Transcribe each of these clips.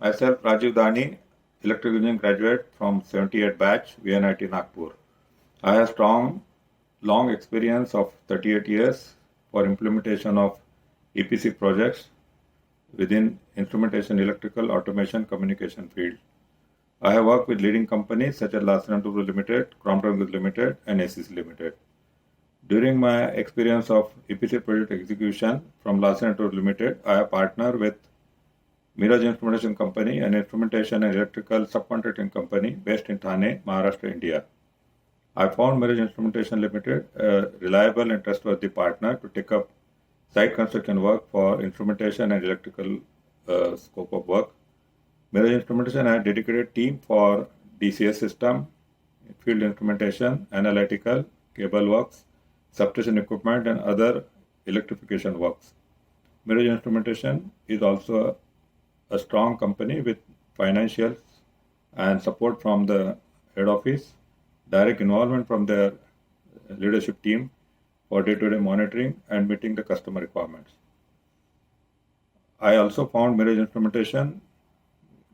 Myself, Rajiv Dani, electrical engineering graduate from 78 batch, VNIT Nagpur. I have long experience of 38 years for implementation of EPC projects within instrumentation, electrical, automation, communication field. I have worked with leading companies such as Larsen & Toubro Limited, Crompton Limited, and ACC Limited. During my experience of EPC project execution from Larsen & Toubro Limited, I have partnered with MIRAJ Instrumentation Company, an instrumentation and electrical subcontracting company based in Thane, Maharashtra, India. I found MIRAJ Instrumentation Limited a reliable and trustworthy partner to take up site construction work for instrumentation and electrical scope of work. MIRAJ Instrumentation has a dedicated team for DCS system, field instrumentation, analytical, cable works, substation equipment, and other electrification works. MIRAJ Instrumentation is also a strong company with financials and support from the head office, direct involvement from their leadership team for day-to-day monitoring and meeting the customer requirements. I also found MIRAJ Instrumentation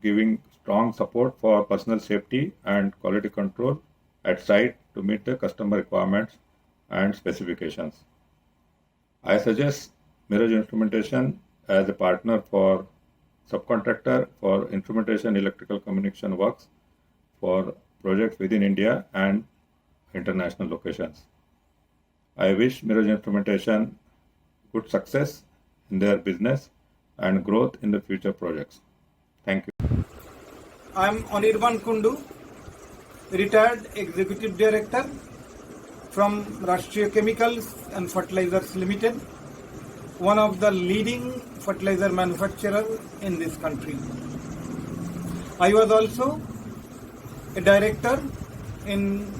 giving strong support for personal safety and quality control at site to meet the customer requirements and specifications. I suggest MIRAJ Instrumentation as a partner for subcontractor for instrumentation electrical communication works for projects within India and international locations. I wish MIRAJ Instrumentation good success in their business and growth in the future projects. Thank you. I am Anirban Kundu, retired Executive Director from Rashtriya Chemicals and Fertilizers Limited, one of the leading fertilizer manufacturers in this country. I was also a director in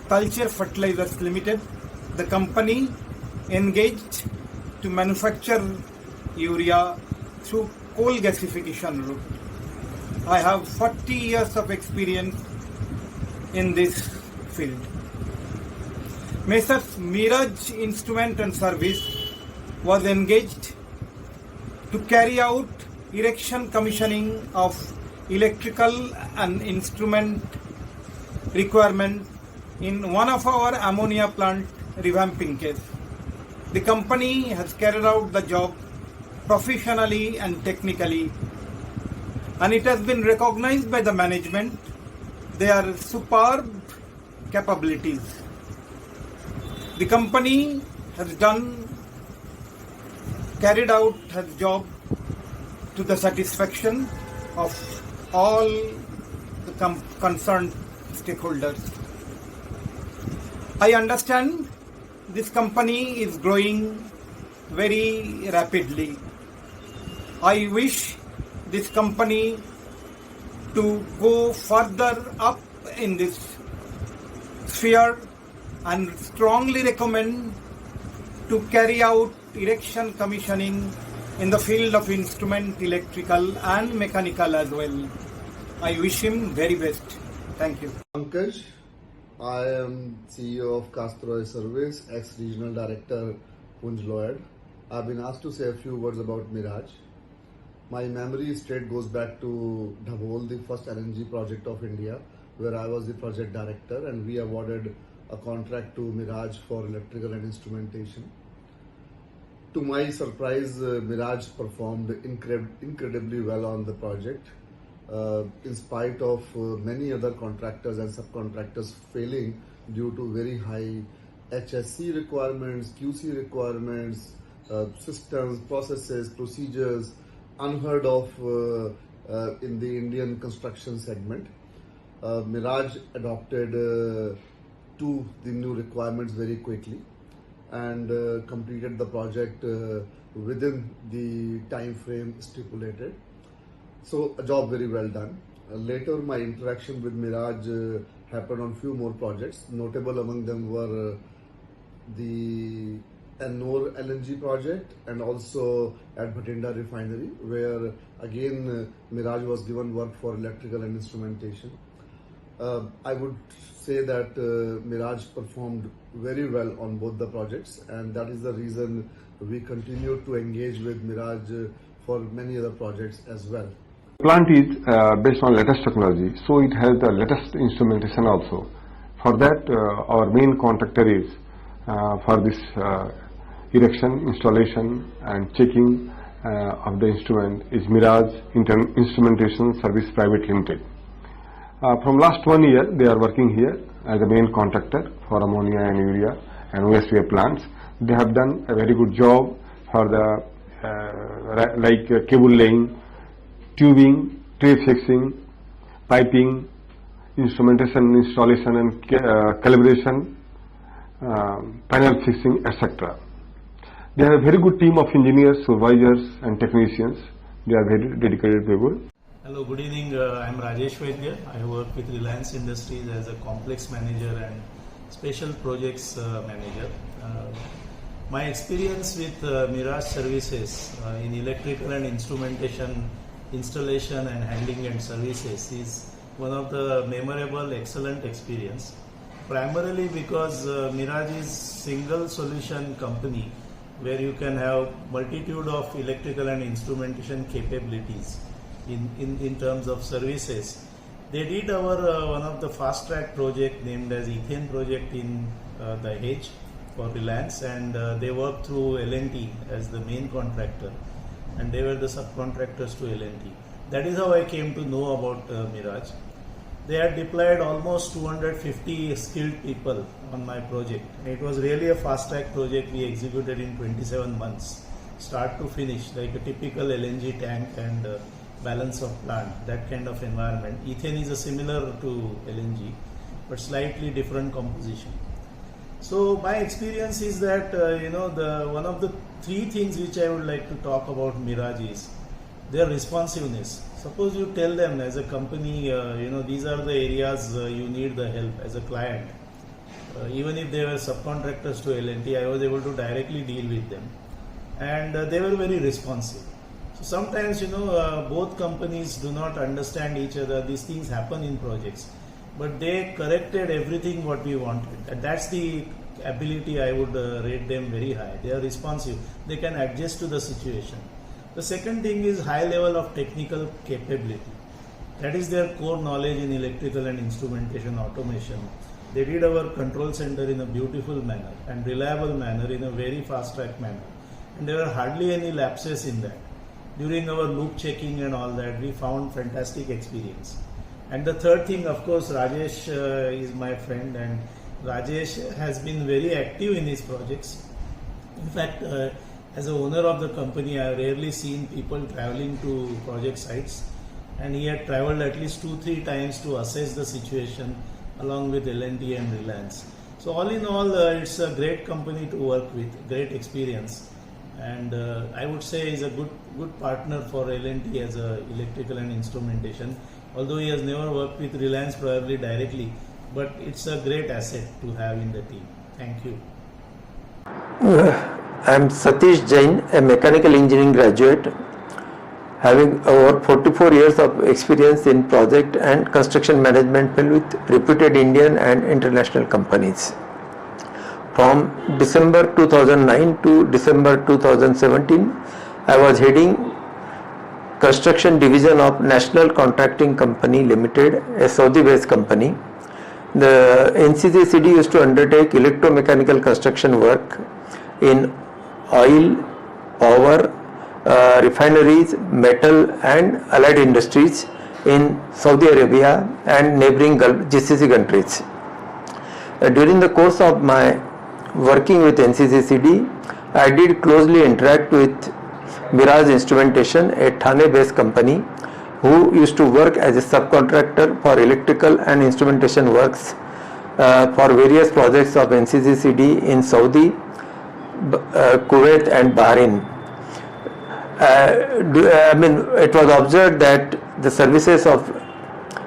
Talcher Fertilizers Limited, the company engaged to manufacture urea through coal gasification route. I have 40 years of experience in this field. Messrs. MIRAJ Instrument and Service was engaged to carry out erection commissioning of electrical and instrument requirement in one of our ammonia plant revamping case. The company has carried out the job professionally and technically, and it has been recognized by the management their superb capabilities. The company has carried out its job to the satisfaction of all the concerned stakeholders. I understand this company is growing very rapidly. I wish this company to go further up in this sphere and strongly recommend to carry out erection commissioning in the field of instrument, electrical and mechanical as well. I wish him very best. Thank you. Pankaj, I am CEO of Castro Service, ex-regional director, Punj Lloyd. I've been asked to say a few words about MIRAJ. My memory straight goes back to Dhabol, the first LNG project of India, where I was the project director, and we awarded a contract to MIRAJ for electrical and instrumentation. To my surprise, MIRAJ performed incredibly well on the project, in spite of many other contractors and subcontractors failing due to very high HSC requirements, QC requirements, systems, processes, procedures, unheard of in the Indian construction segment. MIRAJ adopted to the new requirements very quickly and completed the project within the time frame stipulated. So a job very well done. Later my interaction with MIRAJ happened on few more projects. Notable among them were the Ennore LNG project and also at Bhatinda refinery, where again MIRAJ was given work for electrical and instrumentation. I would say that MIRAJ performed very well on both the projects, and that is the reason we continue to engage with MIRAJ for many other projects as well. Plant is based on latest technology, so it has the latest instrumentation also. For that, our main contractor is for this erection, installation and checking of the instrument is MIRAJ Instrumentation Service Private Limited. From last 1 year, they are working here as a main contractor for ammonia and urea and OSPA plants. They have done a very good job for the like cable laying, tubing, tray fixing, piping, instrumentation installation and calibration, panel fixing, etc. They have a very good team of engineers, supervisors and technicians. They are very dedicated people. Hello, good evening. I'm Rajesh Vaidya. I work with Reliance Industries as a complex manager and special projects manager. My experience with MIRAJ services in electrical and instrumentation installation and handling and services is one of the memorable, excellent experience. Primarily because MIRAJ is single solution company where you can have multitude of electrical and instrumentation capabilities in terms of services. They did our one of the fast track project named as Ethane project in Dahej for Reliance, and they worked through L&T as the main contractor, and they were the subcontractors to L&T. That is how I came to know about MIRAJ. They had deployed almost 250 skilled people on my project. It was really a fast track project we executed in 27 months, start to finish, like a typical LNG tank and balance of plant, that kind of environment. Ethane is a similar to LNG, but slightly different composition. So my experience is that one of the three things which I would like to talk about MIRAJ is their responsiveness. Suppose you tell them as a company, these are the areas you need the help as a client. Even if they were subcontractors to L&T, I was able to directly deal with them, and they were very responsive. So sometimes, both companies do not understand each other. These things happen in projects, but they corrected everything what we wanted, and that's the ability I would rate them very high. They are responsive. They can adjust to the situation. The second thing is high level of technical capability. That is their core knowledge in electrical and instrumentation automation. They did our control center in a beautiful manner and reliable manner, in a very fast track manner. And there were hardly any lapses in that. During our loop checking and all that, we found fantastic experience. And the third thing, of course, Rajesh is my friend, and Rajesh has been very active in his projects. In fact, as a owner of the company, I have rarely seen people traveling to project sites, and he had traveled at least 2-3 times to assess the situation along with L&T and Reliance. So all in all, it's a great company to work with, great experience, and I would say is a good partner for L&T as a electrical and instrumentation. Although he has never worked with Reliance probably directly, but it's a great asset to have in the team. Thank you. I am Satish Jain, a mechanical engineering graduate, having over 44 years of experience in project and construction management with reputed Indian and international companies. From December 2009 to December 2017, I was heading construction division of National Contracting Company Limited, a Saudi-based company. The NCGCD used to undertake electromechanical construction work in oil, power, refineries, metal and allied industries in Saudi Arabia and neighboring GCC countries. During the course of my working with NCGCD, I did closely interact with MIRAJ Instrumentation, a Thane-based company who used to work as a subcontractor for electrical and instrumentation works for various projects of NCGCD in Saudi, Kuwait and Bahrain. It was observed that the services of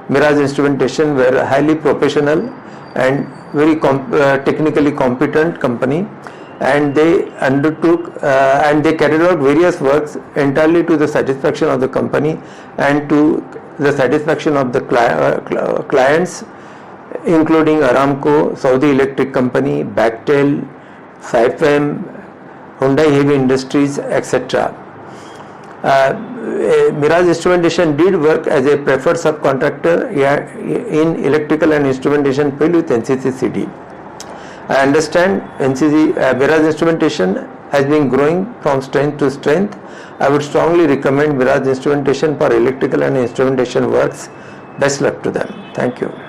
MIRAJ Instrumentation were a highly professional and very technically competent company, and they undertook and they carried out various works entirely to the satisfaction of the company and to the satisfaction of the clients, including Aramco, Saudi Electric Company, Bechtel, Saipem, Hyundai Heavy Industries, etc. MIRAJ Instrumentation did work as a preferred subcontractor in electrical and instrumentation field with NCC CD. I understand MIRAJ Instrumentation has been growing from strength to strength. I would strongly recommend MIRAJ Instrumentation for electrical and instrumentation works. Best luck to them. Thank you.